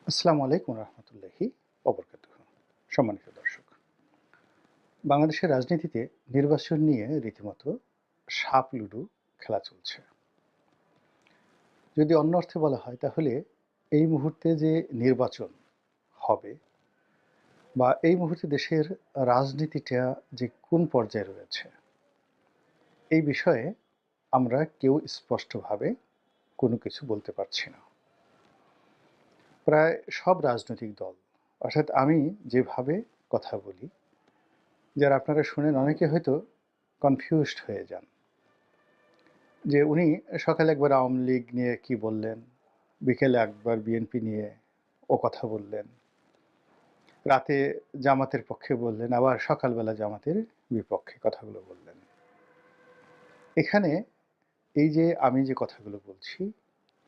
আসসালামু আলাইকুম রহমতুল্লাহি ওবরকাতুহু। সম্মানিত দর্শক, বাংলাদেশের রাজনীতিতে নির্বাচন নিয়ে রীতিমতো সাপ লুডু খেলা চলছে। যদি অন্য অর্থে বলা হয় তাহলে এই মুহূর্তে যে নির্বাচন হবে বা এই মুহূর্তে দেশের রাজনীতিটা যে কোন পর্যায়ে রয়েছে এই বিষয়ে আমরা কেউ স্পষ্টভাবে কোনো কিছু বলতে পারছি না। প্রায় সব রাজনৈতিক দল, অর্থাৎ আমি যেভাবে কথা বলি, যারা আপনারা শুনেন অনেকে হয়তো কনফিউজড হয়ে যান যে উনি সকালে একবার আওয়ামী লীগ নিয়ে কি বললেন, বিকেলে একবার বিএনপি নিয়ে ও কথা বললেন, রাতে জামাতের পক্ষে বললেন, আবার সকালবেলা জামাতের বিপক্ষে কথাগুলো বললেন। এখানে এই যে আমি যে কথাগুলো বলছি,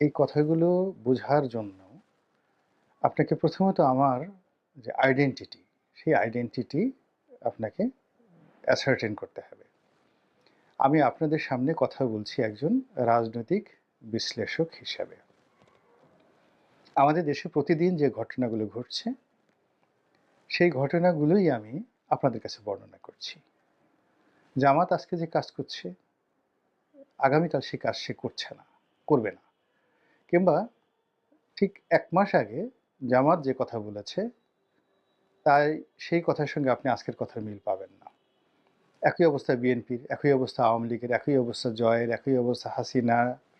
এই কথাগুলো বোঝার জন্য আপনাকে প্রথমত আমার যে আইডেন্টিটি, সেই আইডেন্টিটি আপনাকে অ্যাসার্টেন করতে হবে। আমি আপনাদের সামনে কথা বলছি একজন রাজনৈতিক বিশ্লেষক হিসাবে। আমাদের দেশে প্রতিদিন যে ঘটনাগুলো ঘটছে, সেই ঘটনাগুলোই আমি আপনাদের কাছে বর্ণনা করছি। জামাত আজকে যে কাজ করছে, আগামীকাল সে কাজ সে করছে না, করবে না। কিংবা ঠিক ১ মাস আগে জামাত যে কথা বলেছে, তাই সেই কথার সঙ্গে আপনি আজকের কথার মিল পাবেন না। একই অবস্থা বিএনপির, একই অবস্থা আওয়ামী লীগের, একই অবস্থা জয়ের, একই অবস্থা হাসিনা,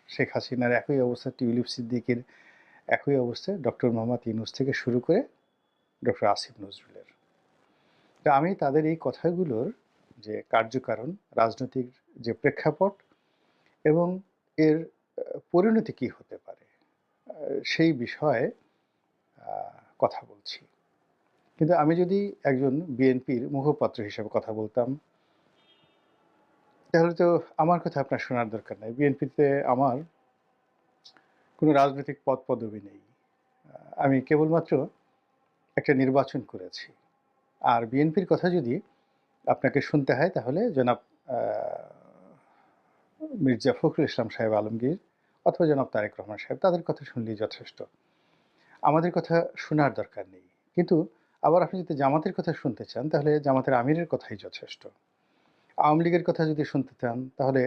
শেখ হাসিনার, একই অবস্থা টিউলিপ সিদ্দিকীর, একই অবস্থা ডক্টর মোহাম্মদ ইউনূস থেকে শুরু করে ডক্টর আসিফ নজরুলের। তো আমি তাদের এই কথাগুলোর যে কার্যকারণ, রাজনৈতিক যে প্রেক্ষাপট এবং এর পরিণতি কী হতে পারে, সেই বিষয়ে আ কথা বলছি। কিন্তু আমি যদি একজন বিএনপির মুখপাত্র হিসেবে কথা বলতাম, তাহলে তো আমার কথা আপনার শোনার দরকার নাই। বিএনপিতে আমার কোনো রাজনৈতিক পদ-পদবি নেই। আমি কেবলমাত্র একটা নির্বাচন করেছি। আর বিএনপির কথা যদি আপনাকে শুনতে হয় তাহলে জনাব আ মির্জা ফখরুল ইসলাম সাহেব আলমগীর অথবা জনাব তারেক রহমান সাহেব, তাদের কথা শুনলেই যথেষ্ট। আমাদের কথা শোনার দরকার নেই। কিন্তু আবার আপনি যদি জামাতের কথা শুনতে চান তাহলে জামাতের আমিরের কথাই যথেষ্ট। আওয়ামী লীগের কথা যদি শুনতে চান তাহলে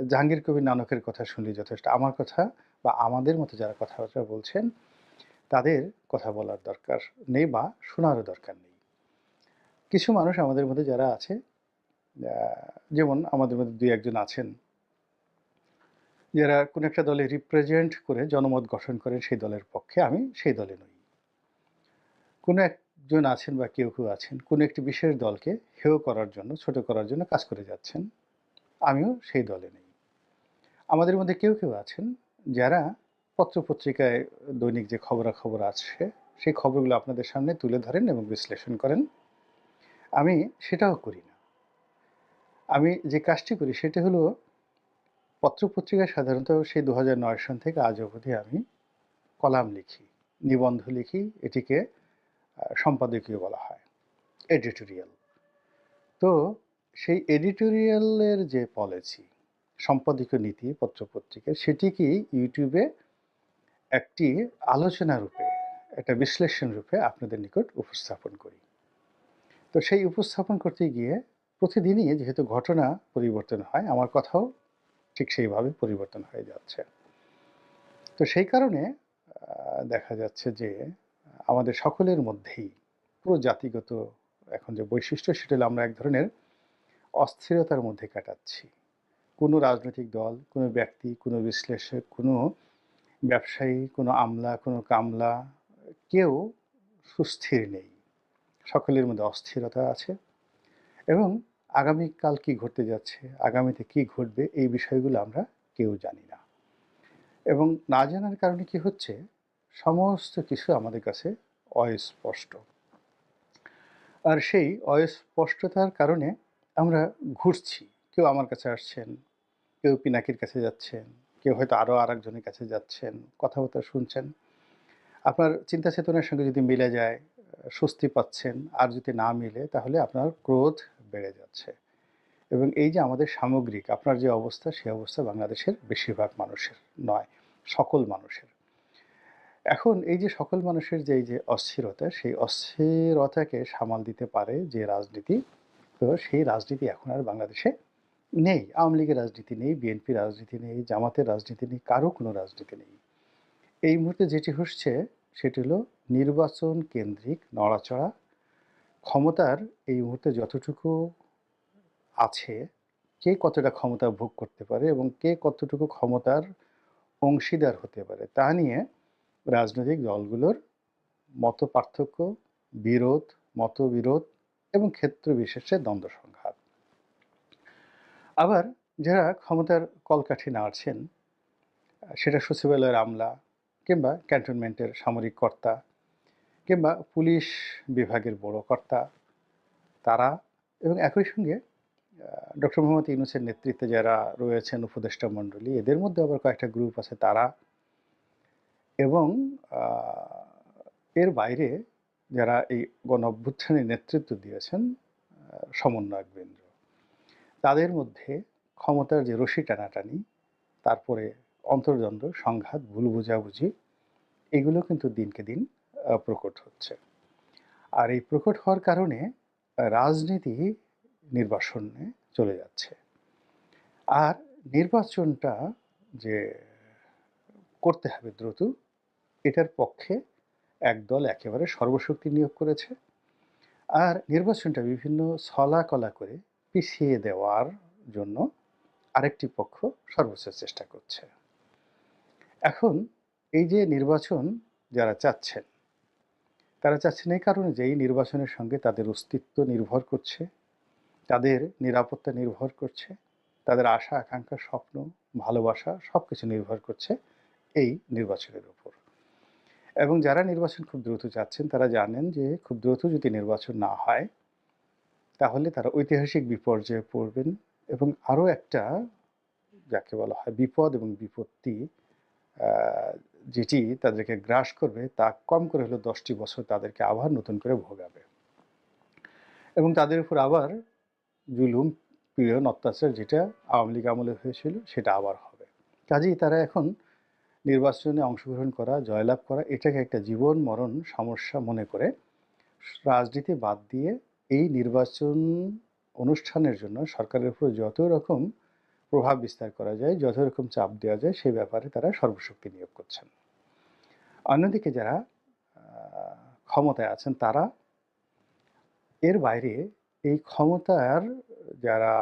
জাহাঙ্গীর কবির নানকের কথা শুনলেই যথেষ্ট। আমার কথা বা আমাদের মতো যারা কথাবার্তা বলছেন তাদের কথা বলার দরকার নেই বা শোনারও দরকার নেই। কিছু মানুষ আমাদের মধ্যে যারা আছে, আ যেমন আমাদের মধ্যে ২-১ জন আছেন যারা কোনো একটা দলে রিপ্রেজেন্ট করে জনমত গঠন করেন সেই দলের পক্ষে, আমি সেই দলে নই। কোনো একজন আছেন বা কেউ আছেন কোনো একটি বিশেষ দলকে হেয় করার জন্য, ছোট করার জন্য কাজ করে যাচ্ছেন। আমিও সেই দলে নেই। আমাদের মধ্যে কেউ আছেন যারা পত্র-পত্রিকায় দৈনিক যে খবরাখবর আছে, সেই খবরগুলো আপনাদের সামনে তুলে ধরেন এবং বিশ্লেষণ করেন। আমি সেটাও করি না। আমি যে কাজটি করি সেটা হলো পত্র-পত্রিকায় সাধারণত সেই ২০০৯ সন থেকে আজ অবধি আমি কলাম লিখি, নিবন্ধ লিখি। এটিকে সম্পাদকীয় বলা হয়, এডিটোরিয়াল। তো সেই এডিটোরিয়ালের যে পলিসি, সম্পাদকীয় নীতি পত্র-পত্রিকার, সেটিকেই ইউটিউবে একটি আলোচনা রূপে, একটা বিশ্লেষণ রূপে আপনাদের নিকট উপস্থাপন করি। তো সেই উপস্থাপন করতে গিয়ে প্রতিদিনই যেহেতু ঘটনা পরিবর্তন হয়, আমার কথাও ঠিক সেইভাবে পরিবর্তন হয়ে যাচ্ছে। তো সেই কারণে দেখা যাচ্ছে যে আমাদের সকলের মধ্যেই পুরো জাতিগত এখন যে বৈশিষ্ট্য সেটা হলো আমরা এক ধরনের অস্থিরতার মধ্যে কাটাচ্ছি। কোনো রাজনৈতিক দল, কোনো ব্যক্তি, কোনো বিশ্লেষক, কোনো ব্যবসায়ী, কোনো আমলা, কোনো কামলা, কেউ সুস্থির নেই। সকলের মধ্যে অস্থিরতা আছে এবং আগামীকাল কি ঘটতে যাচ্ছে, আগামীতে কি ঘটবে এই বিষয়গুলো আমরা কেউ জানি না। এবং না জানার কারণে কি হচ্ছে, সমস্ত কিছু আমাদের কাছে অস্পষ্ট। আর সেই অস্পষ্টতার কারণে আমরা ঘুরছি। কেউ আমার কাছে আসছেন, কেউ পিনাকির কাছে যাচ্ছেন, কেউ হয়তো আরও আরেকজনের কাছে যাচ্ছেন, কথাবার্তা শুনছেন। আপনার চিন্তা চেতনার সঙ্গে যদি মিলে যায়, স্বস্তি পাচ্ছেন। আর যদি না মিলে তাহলে আপনার ক্রোধ বেড়ে যাচ্ছে। এবং এই যে আমাদের সামগ্রিক আপনার যে অবস্থা, সে অবস্থা বাংলাদেশের বেশিরভাগ মানুষের নয়, সকল মানুষের। এখন এই যে সকল মানুষের যে এই যে অস্থিরতা, সেই অস্থিরতাকে সামাল দিতে পারে যে রাজনীতি, তো সেই রাজনীতি এখন আর বাংলাদেশে নেই। আওয়ামী লীগের রাজনীতি নেই, বিএনপির রাজনীতি নেই, জামাতের রাজনীতি নেই, কারো কোনো রাজনীতি নেই। এই মুহূর্তে যেটি হচ্ছে সেটি হলো নির্বাচন কেন্দ্রিক নড়াচড়া। ক্ষমতার এই মুহূর্তে যতটুকু আছে, কে কতটা ক্ষমতা ভোগ করতে পারে এবং কে কতটুকু ক্ষমতার অংশীদার হতে পারে তা নিয়ে রাজনৈতিক দলগুলোর মতপার্থক্য, বিরোধ, মতবিরোধ এবং ক্ষেত্র বিশেষে দ্বন্দ্ব সংঘাত। আবার যারা ক্ষমতার কলকাঠি নাড়ছেন, সেটা সচিবালয়ের আমলা কিংবা ক্যান্টনমেন্টের সামরিক কর্তা কিংবা পুলিশ বিভাগের বড় কর্তা, তারা এবং একই সঙ্গে ডক্টর মোহাম্মদ ইউনূসের নেতৃত্বে যারা রয়েছেন উপদেষ্টা মণ্ডলী, এদের মধ্যে আবার কয়েকটা গ্রুপ আছে তারা, এবং এর বাইরে যারা এই গণ-অভ্যুত্থানের নেতৃত্ব দিয়েছেন সমন্বয়কবৃন্দ, তাদের মধ্যে ক্ষমতার যে রশি টানাটানি, তারপরে অন্তর্দ্বন্দ্ব, সংঘাত, ভুল বোঝাবুঝি, এগুলো কিন্তু দিনকে দিন প্রকট হচ্ছে। আর এই প্রকট হওয়ার কারণে রাজনীতি নির্বাসনে চলে যাচ্ছে। আর নির্বাচনটা যে করতে হবে দ্রুত, এটার পক্ষে একদল একেবারে সর্বশক্তি নিয়োগ করেছে। আর নির্বাচনটা বিভিন্ন ছলা-কলা করে পিছিয়ে দেওয়ার জন্য আরেকটি পক্ষ সর্বোচ্চ চেষ্টা করছে। এখন এই যে নির্বাচন যারা চাচ্ছেন, তারা চাচ্ছেন এই কারণে যে এই নির্বাচনের সঙ্গে তাদের অস্তিত্ব নির্ভর করছে, তাদের নিরাপত্তা নির্ভর করছে, তাদের আশা, আকাঙ্ক্ষা, স্বপ্ন, ভালোবাসা সবকিছু নির্ভর করছে এই নির্বাচনের উপর। এবং যারা নির্বাচন খুব দ্রুত চাচ্ছেন, তারা জানেন যে খুব দ্রুত যদি নির্বাচন না হয়, তাহলে তারা ঐতিহাসিক বিপর্যয়ে পড়বেন এবং আরও একটা যাকে বলা হয় বিপদ এবং বিপত্তি, যেটি তাদেরকে গ্রাস করবে, তা কম করে হলেও 10টি বছর তাদেরকে আবার নতুন করে ভোগাবে এবং তাদের উপর আবার জুলুম, পীড়ন, অত্যাচার যেটা আওয়ামী লীগ আমলে হয়েছিল সেটা আবার হবে। কাজেই তারা এখন নির্বাচনে অংশগ্রহণ করা, জয়লাভ করা, এটাকে একটা জীবন মরণ সমস্যা মনে করে রাজনীতি বাদ দিয়ে এই নির্বাচন অনুষ্ঠানের জন্য সরকারের উপর যত রকম প্রভাব বিস্তার করা যায়, যত রকম চাপ দেওয়া যায়, সেই ব্যাপারে তারা সর্বশক্তি নিয়োগ করছেন। অন্যদিকে যারা ক্ষমতায় আছেন, তারা এর বাইরে এই ক্ষমতার যারা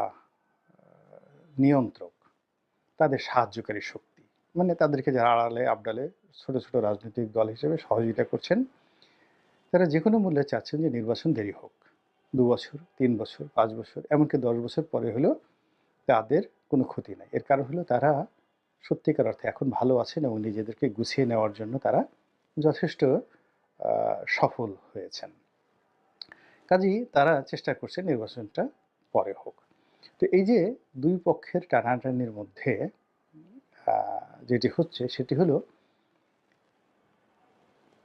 নিয়ন্ত্রক, তাদের সাহায্যকারী শক্তি, মানে তাদেরকে যারা আড়ালে আবডালে ছোট ছোট রাজনৈতিক দল হিসেবে সহযোগিতা করছেন, তারা যে কোনো মূল্যে চাচ্ছেন যে নির্বাচন দেরি হোক, 2 বছর, 3 বছর, 5 বছর, এমনকি 10 বছর পরে হলেও তাদের কোনো ক্ষতি নাই। এর কারণ হলো তারা সত্যিকার অর্থে এখন ভালো আছেন এবং নিজেদেরকে গুছিয়ে নেওয়ার জন্য তারা যথেষ্ট সফল হয়েছেন। কাজেই তারা চেষ্টা করছে নির্বাচনটা পরে হোক। তো এই যে দুই পক্ষের টানাটানির মধ্যে যেটি হচ্ছে সেটি হলো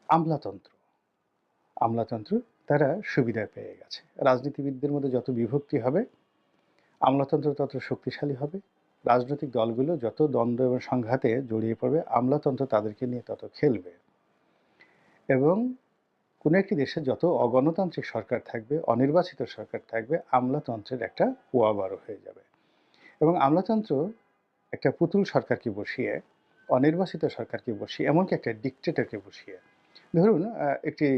আমলাতন্ত্র। আমলাতন্ত্র তারা সুবিধা পেয়ে গেছে। রাজনীতিবিদদের মধ্যে যত বিভক্তি হবে, আমলাতন্ত্র তত শক্তিশালী হবে। রাজনৈতিক দলগুলো যত দ্বন্দ্ব এবং সংঘাতে জড়িয়ে পড়বে, আমলাতন্ত্র তাদেরকে নিয়ে তত খেলবে। এবং কোনো একটি দেশে যত অগণতান্ত্রিক সরকার থাকবে, অনির্বাচিত সরকার থাকবে, আমলাতন্ত্রের একটা পোয়াবারো হয়ে যাবে। এবং আমলাতন্ত্র একটা পুতুল সরকারকে বসিয়ে, অনির্বাচিত সরকারকে বসিয়ে, এমনকি একটা ডিক্টেটরকে বসিয়ে, ধরুন একটি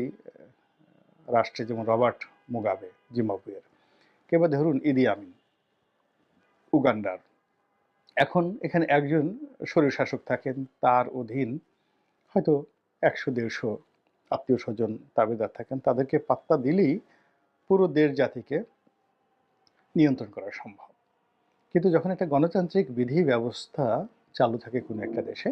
রাষ্ট্রে যেমন রবার্ট মুগাবে জিম্বাবুয়ের, কিংবা ধরুন ইদি আমিন উগান্ডার, এখন এখানে একজন স্বৈরশাসক থাকেন, তার অধীন হয়তো 100-150 আত্মীয় স্বজন তাবেদার থাকেন, তাদেরকে পাত্তা দিলেই পুরো দেশ জাতিকে নিয়ন্ত্রণ করা সম্ভব। কিন্তু যখন একটা গণতান্ত্রিক বিধি ব্যবস্থা চালু থাকে কোনো একটা দেশে,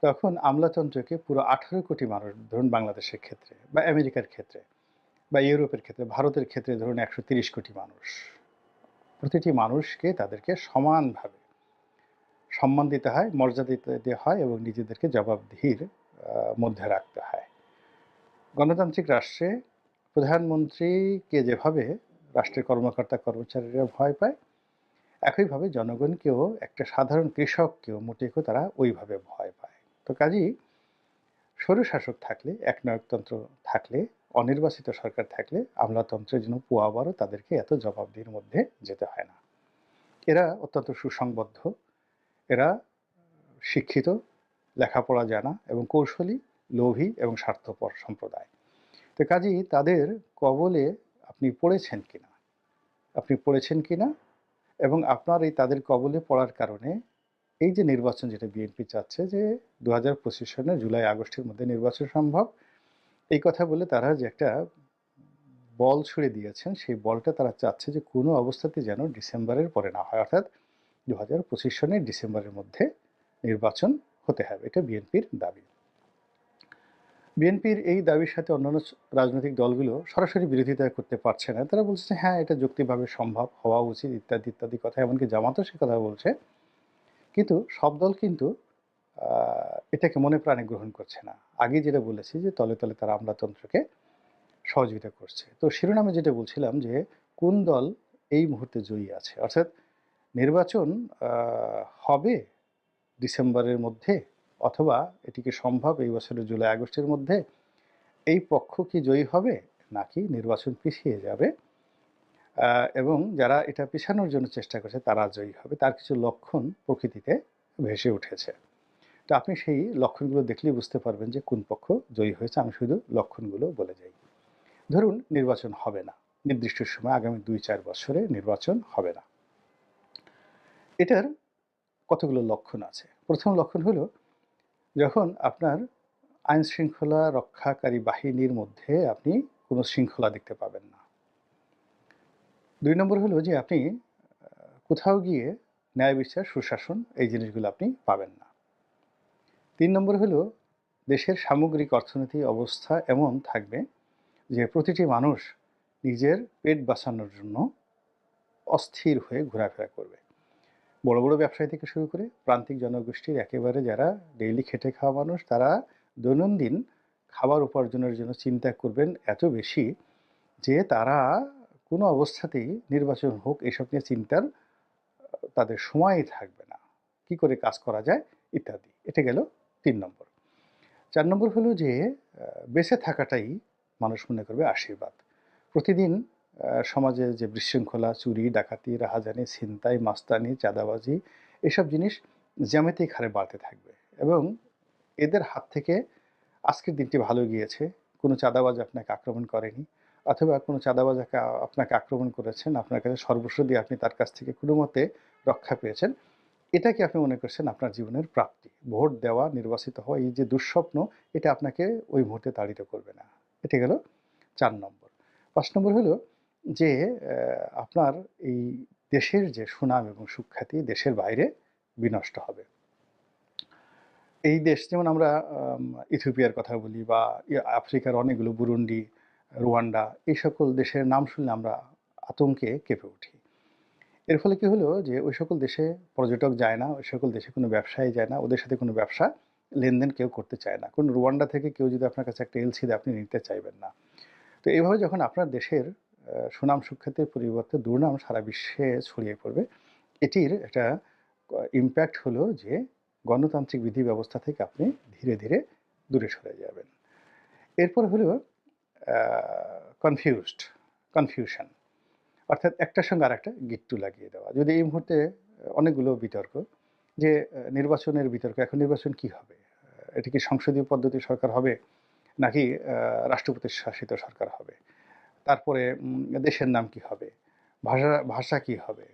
তখন আমলাতন্ত্রকে পুরো 18 কোটি মানুষ, ধরুন বাংলাদেশের ক্ষেত্রে বা আমেরিকার ক্ষেত্রে বা ইউরোপের ক্ষেত্রে, ভারতের ক্ষেত্রে ধরুন 130 কোটি মানুষ, প্রতিটি মানুষকে তাদেরকে সমানভাবে সম্মান দিতে হয়, মর্যাদা দিতে হয় এবং নিজেদেরকে জবাবদিহির মধ্যে রাখতে হয়। গণতান্ত্রিক রাষ্ট্রে প্রধানমন্ত্রীকে যেভাবে রাষ্ট্রের কর্মকর্তা কর্মচারীরা ভয় পায়, একইভাবে জনগণকেও, একটা সাধারণ কৃষককেও মোটেও তারা ওইভাবে ভয় পায়। তো কাজেই স্বৈরশাসক থাকলে, একনায়কতন্ত্র থাকলে, অনির্বাচিত সরকার থাকলে আমলাতন্ত্রের জন্য পোয়াবারও তাদেরকে এত জবাবদিহির মধ্যে যেতে হয় না। এরা অত্যন্ত সুসংবদ্ধ, এরা শিক্ষিত, লেখাপড়া জানা এবং কৌশলী, লোভী এবং স্বার্থপর সম্প্রদায়। তো কাজেই তাদের কবলে আপনি পড়েছেন কিনা, আপনি পড়েছেন কিনা এবং আপনার এই তাদের কবলে পড়ার কারণে এই যে নির্বাচন যেটা বিএনপি চাচ্ছে যে ২০২৫ সনের জুলাই আগস্টের মধ্যে নির্বাচন সম্ভব, এই কথা বলে তারা যে একটা বল ছুড়ে দিয়েছেন, সেই বলটা তারা চাচ্ছে যে কোনো অবস্থাতেই যেন ডিসেম্বরের পরে না হয়, অর্থাৎ ২০২৫ সনের ডিসেম্বরের মধ্যে নির্বাচন হতে হবে। এটা বিএনপির দাবি। বিএনপির এই দাবির সাথে অন্যান্য রাজনৈতিক দলগুলো সরাসরি বিরোধিতা করতে পারছে না। তারা বলছে যে, হ্যাঁ, এটা যৌক্তিকভাবে সম্ভব, হওয়া উচিত ইত্যাদি, ইত্যাদি কথা। এমনকি জামাতও সে কথা বলছে। কিন্তু সব দল কিন্তু এটাকে মনে প্রাণে গ্রহণ করছে না। আগেই যেটা বলেছি যে তলে, তলে তারা আমলাতন্ত্রকে সহযোগিতা করছে। তো শিরোনামে যেটা বলছিলাম যে কোন দল এই মুহূর্তে জয়ী আছে? অর্থাৎ নির্বাচন আ হবে ডিসেম্বরের মধ্যে অথবা এটি কি সম্ভব এই বছরের জুলাই আগস্টের মধ্যে? এই পক্ষ কি জয়ী হবে? নাকি নির্বাচন পিছিয়ে যাবে? আ এবং যারা এটা পিছানোর জন্য চেষ্টা করছে তারা জয়ী হবে। তার কিছু লক্ষণ প্রকৃতিতে ভেসে উঠেছে। তো আপনি সেই লক্ষণগুলো দেখলেই বুঝতে পারবেন যে কোন পক্ষ জয়ী হয়েছে। আমি শুধু লক্ষণগুলো বলে যাই। ধরুন নির্বাচন হবে না। নির্দিষ্ট সময়ে আগামী ২-৪ বছরে নির্বাচন হবে না। এটার কতগুলো লক্ষণ আছে। ১ম লক্ষণ হলো যখন আপনার আইন শৃঙ্খলা রক্ষাকারী বাহিনীর মধ্যে আপনি কোনো শৃঙ্খলা দেখতে পাবেন না। ২ নম্বর হলো যে আপনি কোথাও গিয়ে ন্যায় বিচার, সুশাসন এই জিনিসগুলো আপনি পাবেন না। ৩ নম্বর হলো দেশের সামগ্রিক অর্থনৈতিক অবস্থা এমন থাকবে যে প্রতিটি মানুষ নিজের পেট বাঁচানোর জন্য অস্থির হয়ে ঘোরাফেরা করবে। বড়, বড় ব্যবসায়ী থেকে শুরু করে প্রান্তিক জনগোষ্ঠীর একেবারে যারা ডেইলি খেটে খাওয়া মানুষ তারা দৈনন্দিন খাবার উপার্জনের জন্য চিন্তা করবেন এত বেশি যে তারা কোনো অবস্থাতেই নির্বাচন হোক এসব নিয়ে চিন্তার তাদের সময়ই থাকবে না। কি করে কাজ করা যায় ইত্যাদি। এটা গেল ৩ নম্বর। ৪ নম্বর হলো যে বেঁচে থাকাটাই মানুষ মনে করবে আশীর্বাদ। প্রতিদিন সমাজে যে বিশৃঙ্খলা, চুরি, ডাকাতি, রাহাজানি, ছিনতাই, মাস্তানি, চাঁদাবাজি এসব জিনিস জ্যামিতিক হারে বাড়তে থাকবে এবং এদের হাত থেকে আজকের দিনটি ভালো গিয়েছে। কোনো চাঁদাবাজ আপনাকে আক্রমণ করেনি অথবা কোনো চাঁদাবাজ আপনাকে আক্রমণ করেছেন, আপনার কাছে সর্বস্ব দিয়ে আপনি তার কাছ থেকে কোনোমতে রক্ষা পেয়েছেন। এটাকে আপনি মনে করছেন আপনার জীবনের প্রাপ্তি। ভোট দেওয়া, নির্বাচিত হওয়া এই যে দুঃস্বপ্ন এটা আপনাকে ওই মুহূর্তে তাড়িত করবে না। এটা গেল ৪ নম্বর। ৫ নম্বর হলো যে আপনার এই দেশের যে সুনাম এবং সুখ্যাতি দেশের বাইরে বিনষ্ট হবে। এই দেশ যেমন আমরা ইথিওপিয়ার কথা বলি বা আফ্রিকার অনেকগুলো বুরুন্ডি, রুয়ান্ডা এই সকল দেশের নাম শুনলে আমরা আতঙ্কে কেঁপে উঠি। এর ফলে কি হলো যে ওই সকল দেশে পর্যটক যায় না, ওই সকল দেশে কোনো ব্যবসায়ী যায় না, ওদের সাথে কোনো ব্যবসা লেনদেন কেউ করতে চায় না। কোন রুয়ান্ডা থেকে কেউ যদি আপনার কাছে একটা এলসি দেয় আপনি নিতে চাইবেন না। তো এইভাবে যখন আপনার দেশের সুনাম সুখ্যাতির পরিবর্তে দুর্নাম সারা বিশ্বে ছড়িয়ে পড়বে, এটির একটা ইমপ্যাক্ট হলো যে গণতান্ত্রিক বিধি ব্যবস্থা থেকে আপনি ধীরে, ধীরে দূরে সরে যাবেন। এরপর হলো আ কনফিউজড, কনফিউশন। অর্থাৎ একটার সঙ্গে আরেকটা গিট্টু লাগিয়ে দেওয়া। যদি এই মুহূর্তে অনেকগুলো বিতর্ক যে নির্বাচনের বিতর্ক, এখন নির্বাচন কি হবে? এটা কি সংসদীয় পদ্ধতির সরকার হবে? নাকি রাষ্ট্রপতি শাসিত সরকার হবে? তারপরে দেশের নাম কি হবে? ভাষা কি হবে?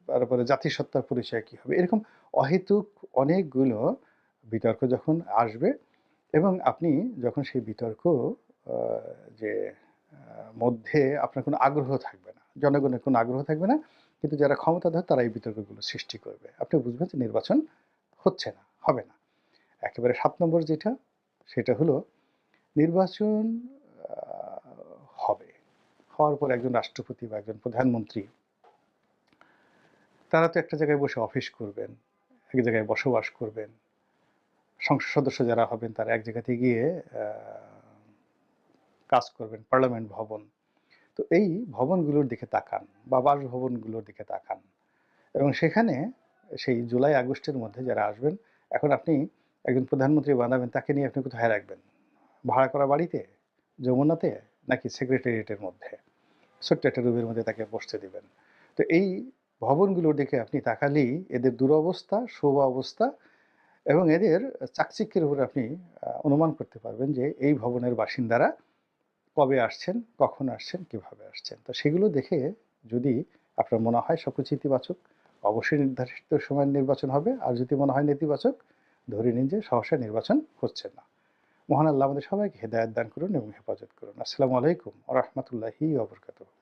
তারপরে জাতিসত্তার পরিচয় কি হবে? এরকম অহেতুক অনেকগুলো বিতর্ক যখন আসবে এবং আপনি যখন সেই বিতর্ক আ যে মধ্যে আপনার কোনো আগ্রহ থাকবে না। জনগণের কোনো আগ্রহ থাকবে না। কিন্তু যারা ক্ষমতাধর তারা এই বিতর্কগুলো সৃষ্টি করবে। আপনি বুঝবেন যে নির্বাচন হচ্ছে না, হবে না। একেবারে ৭ নম্বর যেটা, সেটা হলো নির্বাচন আ হবে। হওয়ার পর একজন রাষ্ট্রপতি বা একজন প্রধানমন্ত্রী তারা তো একটা জায়গায় বসে অফিস করবেন, এক জায়গায় বসবাস করবেন। সংসদ সদস্য যারা হবেন তারা এক জায়গাতে গিয়ে আ কাজ করবেন, পার্লামেন্ট ভবন। তো এই ভবনগুলোর দিকে তাকান বা বাসভবনগুলোর দিকে তাকান এবং সেখানে সেই জুলাই আগস্টের মধ্যে যারা আসবেন, এখন আপনি একজন প্রধানমন্ত্রী বানাবেন, তাকে নিয়ে আপনি কোথায় রাখবেন? ভাড়া করা বাড়িতে, যমুনাতে, নাকি সেক্রেটারিয়েটের মধ্যে ছোট্ট একটা রুমের মধ্যে তাকে বসতে দিবেন? তো এই ভবনগুলোর দিকে আপনি তাকালেই এদের দুরবস্থা, শোভা-অবস্থা এবং এদের চাকচিক্যের উপরে আপনি অনুমান করতে পারবেন যে এই ভবনের বাসিন্দারা কবে আসছেন, কখন আসছেন, কিভাবে আসছেন। তো সেগুলো দেখে যদি আপনার মনে হয় সবকিছু ইতিবাচক, অবশ্যই নির্ধারিত সময়ে নির্বাচন হবে। আর যদি মনে হয় নেতিবাচক, ধরে নিন যে সহসা নির্বাচন হচ্ছে না। মহান আল্লাহ আমাদের সবাইকে হেদায়েত দান করুন এবং হেফাজত করুন। আসসালামু আলাইকুম ওয়া রাহমাতুল্লাহি ওয়া বারাকাতুহু।